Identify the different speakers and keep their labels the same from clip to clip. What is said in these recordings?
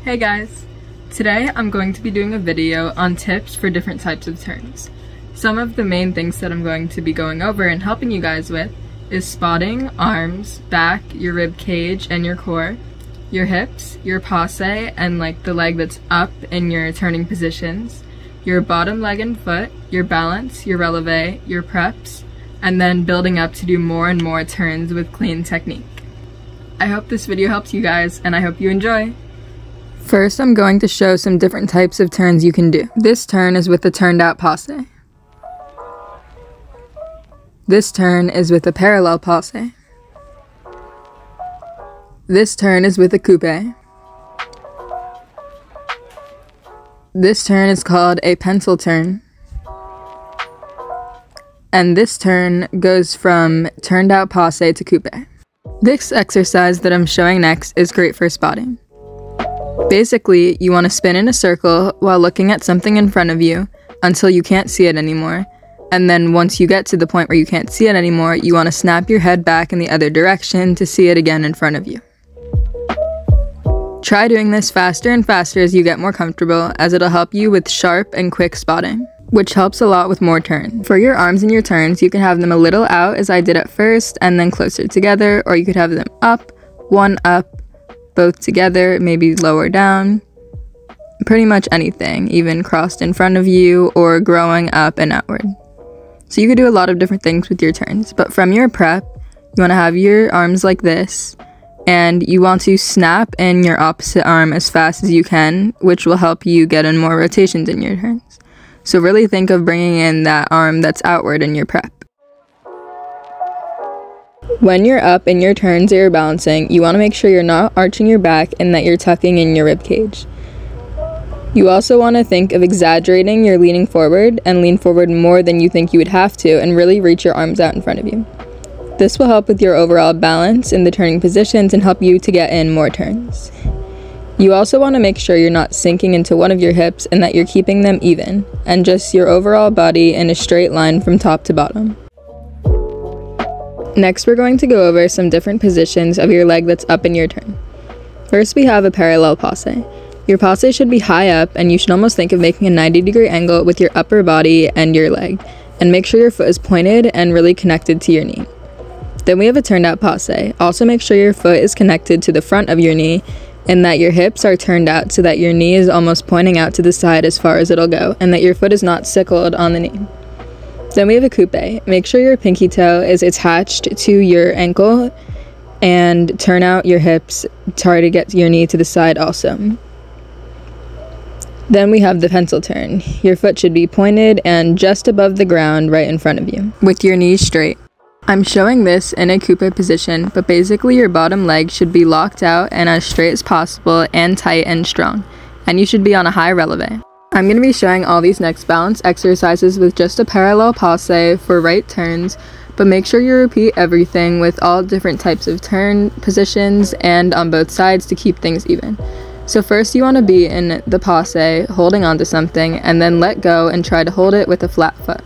Speaker 1: Hey guys! Today I'm going to be doing a video on tips for different types of turns. Some of the main things that I'm going to be going over and helping you guys with is spotting, arms, back, your rib cage and your core, your hips, your passe and like the leg that's up in your turning positions, your bottom leg and foot, your balance, your releve, your preps, and then building up to do more and more turns with clean technique. I hope this video helps you guys and I hope you enjoy! First, I'm going to show some different types of turns you can do. This turn is with the turned out passe. This turn is with a parallel passe. This turn is with a coupe. This turn is called a pencil turn. And this turn goes from turned out passe to coupe. This exercise that I'm showing next is great for spotting. Basically, you want to spin in a circle while looking at something in front of you until you can't see it anymore, and then once you get to the point where you can't see it anymore, you want to snap your head back in the other direction to see it again in front of you. Try doing this faster and faster as you get more comfortable, as it'll help you with sharp and quick spotting, which helps a lot with more turns. For your arms and your turns, you can have them a little out as I did at first and then closer together, or you could have them up, one up, both together, maybe lower down, pretty much anything, even crossed in front of you or growing up and outward. So you could do a lot of different things with your turns, but from your prep, you want to have your arms like this, and you want to snap in your opposite arm as fast as you can, which will help you get in more rotations in your turns. So really think of bringing in that arm that's outward in your prep. When you're up in your turns or you're balancing, you want to make sure you're not arching your back and that you're tucking in your rib cage. You also want to think of exaggerating your leaning forward and lean forward more than you think you would have to and really reach your arms out in front of you. This will help with your overall balance in the turning positions and help you to get in more turns. You also want to make sure you're not sinking into one of your hips and that you're keeping them even, and just your overall body in a straight line from top to bottom. Next, we're going to go over some different positions of your leg that's up in your turn. First, we have a parallel passe. Your passe should be high up, and you should almost think of making a 90-degree angle with your upper body and your leg, and make sure your foot is pointed and really connected to your knee. Then we have a turned out passe. Also make sure your foot is connected to the front of your knee, and that your hips are turned out so that your knee is almost pointing out to the side as far as it'll go, and that your foot is not sickled on the knee. Then we have a coupe. Make sure your pinky toe is attached to your ankle and turn out your hips, try to get your knee to the side also. Then we have the pencil turn. Your foot should be pointed and just above the ground right in front of you, with your knees straight. I'm showing this in a coupe position, but basically your bottom leg should be locked out and as straight as possible and tight and strong, and you should be on a high releve. I'm going to be showing all these next balance exercises with just a parallel passe for right turns, but make sure you repeat everything with all different types of turn positions and on both sides to keep things even. So first you want to be in the passe, holding onto something, and then let go and try to hold it with a flat foot.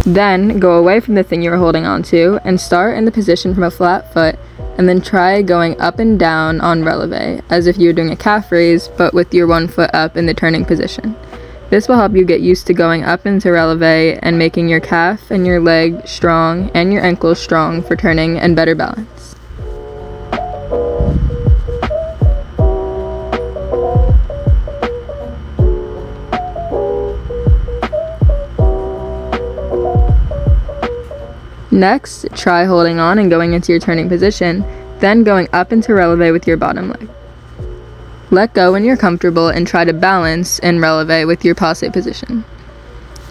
Speaker 1: Then go away from the thing you were holding onto and start in the position from a flat foot, and then try going up and down on releve, as if you were doing a calf raise, but with your one foot up in the turning position. This will help you get used to going up into releve and making your calf and your leg strong and your ankles strong for turning and better balance. Next, try holding on and going into your turning position, then going up into releve with your bottom leg. Let go when you're comfortable and try to balance in releve with your passe position.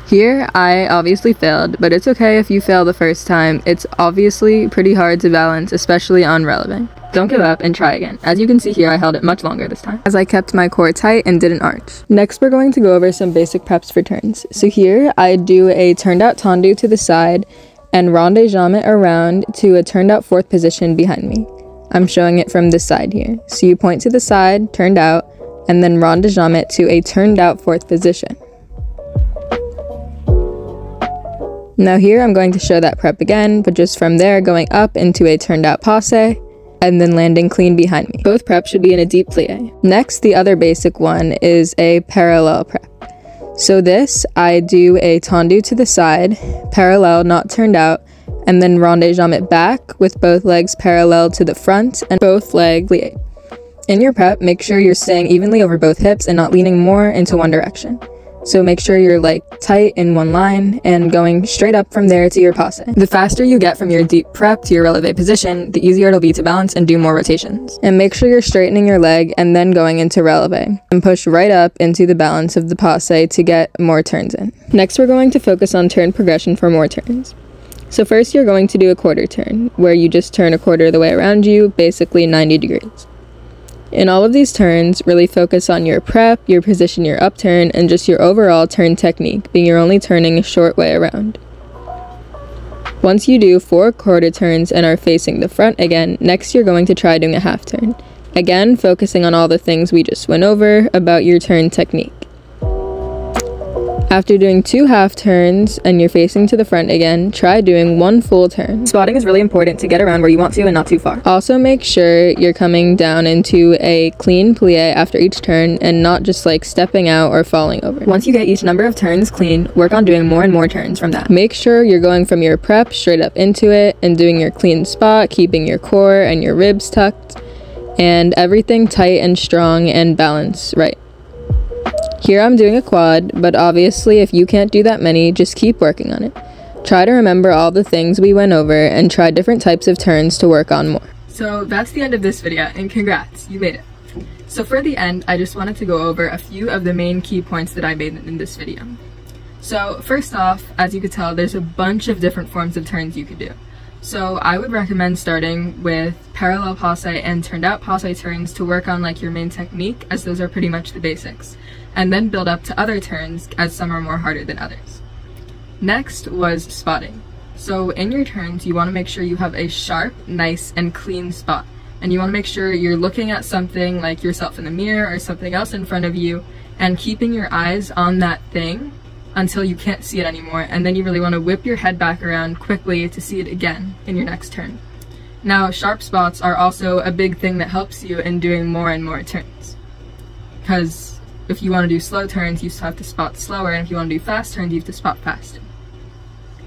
Speaker 1: Here, I obviously failed, but it's okay if you fail the first time. It's obviously pretty hard to balance, especially on releve. Don't give up and try again. As you can see here, I held it much longer this time, as I kept my core tight and didn't arch. Next, we're going to go over some basic preps for turns. So here, I do a turned out tendu to the side, and rond-de-jambe around to a turned out fourth position behind me. I'm showing it from this side here. So you point to the side, turned out, and then rond-de-jambe to a turned out fourth position. Now here I'm going to show that prep again, but just from there going up into a turned out passe, and then landing clean behind me. Both preps should be in a deep plie. Next, the other basic one is a parallel prep. So this, I do a tendu to the side, parallel, not turned out, and then ronde jambe back with both legs parallel to the front and both leg plie. In your prep, make sure you're staying evenly over both hips and not leaning more into one direction. So make sure you're like tight in one line and going straight up from there to your passe. The faster you get from your deep prep to your releve position, the easier it'll be to balance and do more rotations. And make sure you're straightening your leg and then going into releve. And push right up into the balance of the passe to get more turns in. Next, we're going to focus on turn progression for more turns. So first, you're going to do a quarter turn, where you just turn a quarter of the way around you, basically 90 degrees. In all of these turns, really focus on your prep, your position, your upturn, and just your overall turn technique, being you're only turning a short way around. Once you do 4 quarter turns and are facing the front again, next you're going to try doing a half turn. Again, focusing on all the things we just went over about your turn technique. After doing 2 half turns and you're facing to the front again, try doing 1 full turn. Spotting is really important to get around where you want to and not too far. Also make sure you're coming down into a clean plie after each turn and not just like stepping out or falling over. Once you get each number of turns clean, work on doing more and more turns from that. Make sure you're going from your prep straight up into it and doing your clean spot, keeping your core and your ribs tucked, and everything tight and strong and balanced right. Here I'm doing a quad, but obviously if you can't do that many, just keep working on it. Try to remember all the things we went over and try different types of turns to work on more. So that's the end of this video, and congrats, you made it. So for the end, I just wanted to go over a few of the main key points that I made in this video. So first off, as you could tell, there's a bunch of different forms of turns you could do. So I would recommend starting with parallel passe and turned out passe turns to work on like your main technique, as those are pretty much the basics, and then build up to other turns as some are more harder than others. Next was spotting. So in your turns, you want to make sure you have a sharp, nice, and clean spot. And you want to make sure you're looking at something like yourself in the mirror or something else in front of you and keeping your eyes on that thing until you can't see it anymore, and then you really want to whip your head back around quickly to see it again in your next turn. Now, sharp spots are also a big thing that helps you in doing more and more turns, because if you want to do slow turns, you have to spot slower, and if you want to do fast turns, you have to spot faster.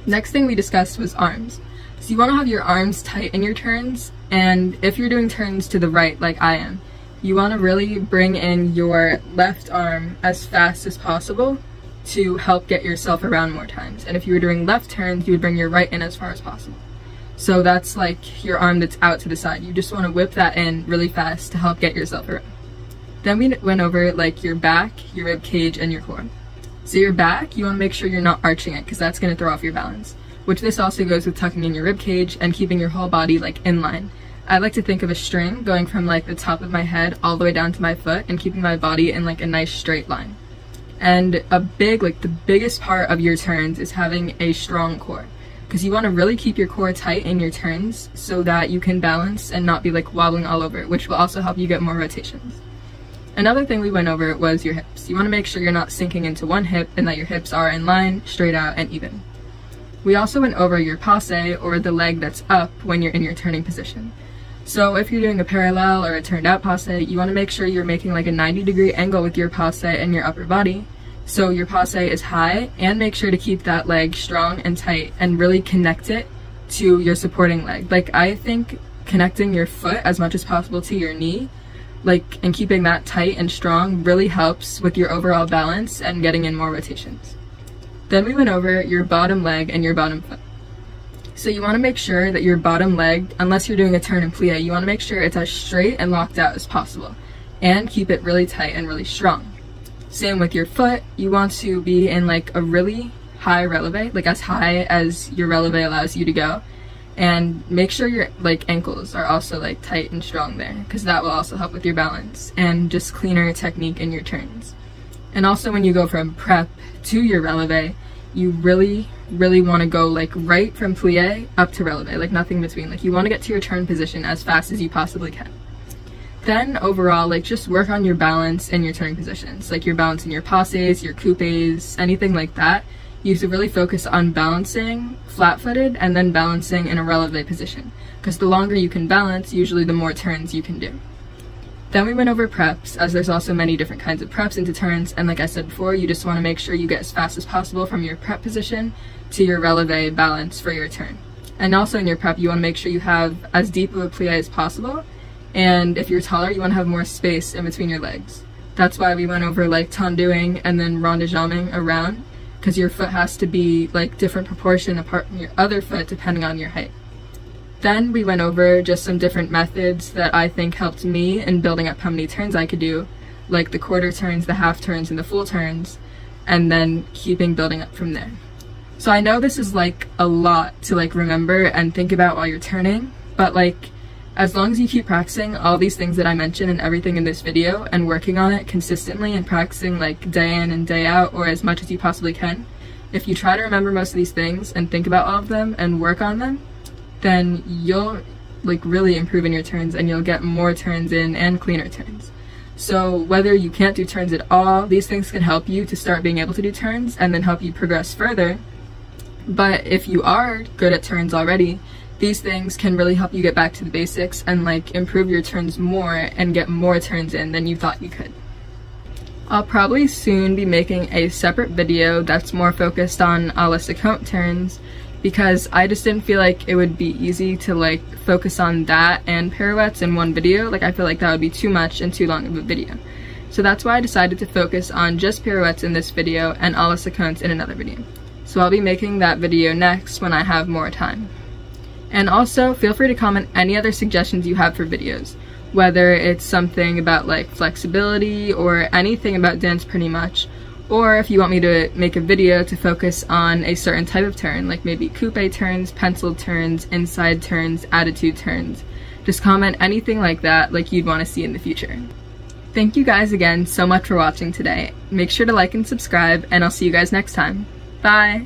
Speaker 1: Next thing we discussed was arms. So you want to have your arms tight in your turns, and if you're doing turns to the right like I am, you want to really bring in your left arm as fast as possible to help get yourself around more times. And if you were doing left turns, you would bring your right in as far as possible. So that's like your arm that's out to the side. You just want to whip that in really fast to help get yourself around. Then we went over like your back, your rib cage, and your core. So your back, you want to make sure you're not arching it, because that's going to throw off your balance. Which this also goes with tucking in your rib cage and keeping your whole body like in line. I like to think of a string going from like the top of my head all the way down to my foot and keeping my body in like a nice straight line. And a big, like the biggest part of your turns is having a strong core, because you want to really keep your core tight in your turns so that you can balance and not be like wobbling all over, which will also help you get more rotations. Another thing we went over was your hips. You want to make sure you're not sinking into one hip and that your hips are in line, straight out, and even. We also went over your passe, or the leg that's up when you're in your turning position. So if you're doing a parallel or a turned out passe, you want to make sure you're making like a 90-degree angle with your passe and your upper body, so your passe is high, and make sure to keep that leg strong and tight and really connect it to your supporting leg. Like, I think connecting your foot as much as possible to your knee, like, and keeping that tight and strong really helps with your overall balance and getting in more rotations. Then we went over your bottom leg and your bottom foot. So you want to make sure that your bottom leg, unless you're doing a turn and plie, you want to make sure it's as straight and locked out as possible, and keep it really tight and really strong. Same with your foot, you want to be in like a really high releve, like as high as your releve allows you to go, and make sure your like ankles are also like tight and strong there, because that will also help with your balance and just cleaner technique in your turns. And also when you go from prep to your releve, you really want to go like right from plie up to releve, like nothing between. Like you want to get to your turn position as fast as you possibly can. Then overall, like just work on your balance and your turning positions, like your balance in your passes, your coupes, anything like that. you have to really focus on balancing flat-footed and then balancing in a releve position, because the longer you can balance, usually the more turns you can do. Then we went over preps, as there's also many different kinds of preps into turns, and like I said before, you just want to make sure you get as fast as possible from your prep position to your releve balance for your turn. And also in your prep, you want to make sure you have as deep of a plie as possible, and if you're taller, you want to have more space in between your legs. That's why we went over like tenduing and then rond de jambing around, because your foot has to be like different proportion apart from your other foot depending on your height. Then we went over just some different methods that I think helped me in building up how many turns I could do, like the quarter turns, the half turns, and the full turns, and then keeping building up from there. So I know this is like a lot to like remember and think about while you're turning, but like as long as you keep practicing all these things that I mentioned and everything in this video and working on it consistently and practicing like day in and day out, or as much as you possibly can, if you try to remember most of these things and think about all of them and work on them, then you'll like really improve in your turns and you'll get more turns in and cleaner turns. So whether you can't do turns at all, these things can help you to start being able to do turns and then help you progress further. But if you are good at turns already, these things can really help you get back to the basics and like improve your turns more and get more turns in than you thought you could. I'll probably soon be making a separate video that's more focused on a la coupe turns, because I just didn't feel like it would be easy to like focus on that and pirouettes in one video. Like I feel like that would be too much and too long of a video. So that's why I decided to focus on just pirouettes in this video and a la coupe in another video. So I'll be making that video next when I have more time. And also feel free to comment any other suggestions you have for videos, whether it's something about like flexibility or anything about dance pretty much, or if you want me to make a video to focus on a certain type of turn, like maybe coupe turns, penciled turns, inside turns, attitude turns. Just comment anything like that like you'd want to see in the future. Thank you guys again so much for watching today. Make sure to like and subscribe, and I'll see you guys next time. Bye!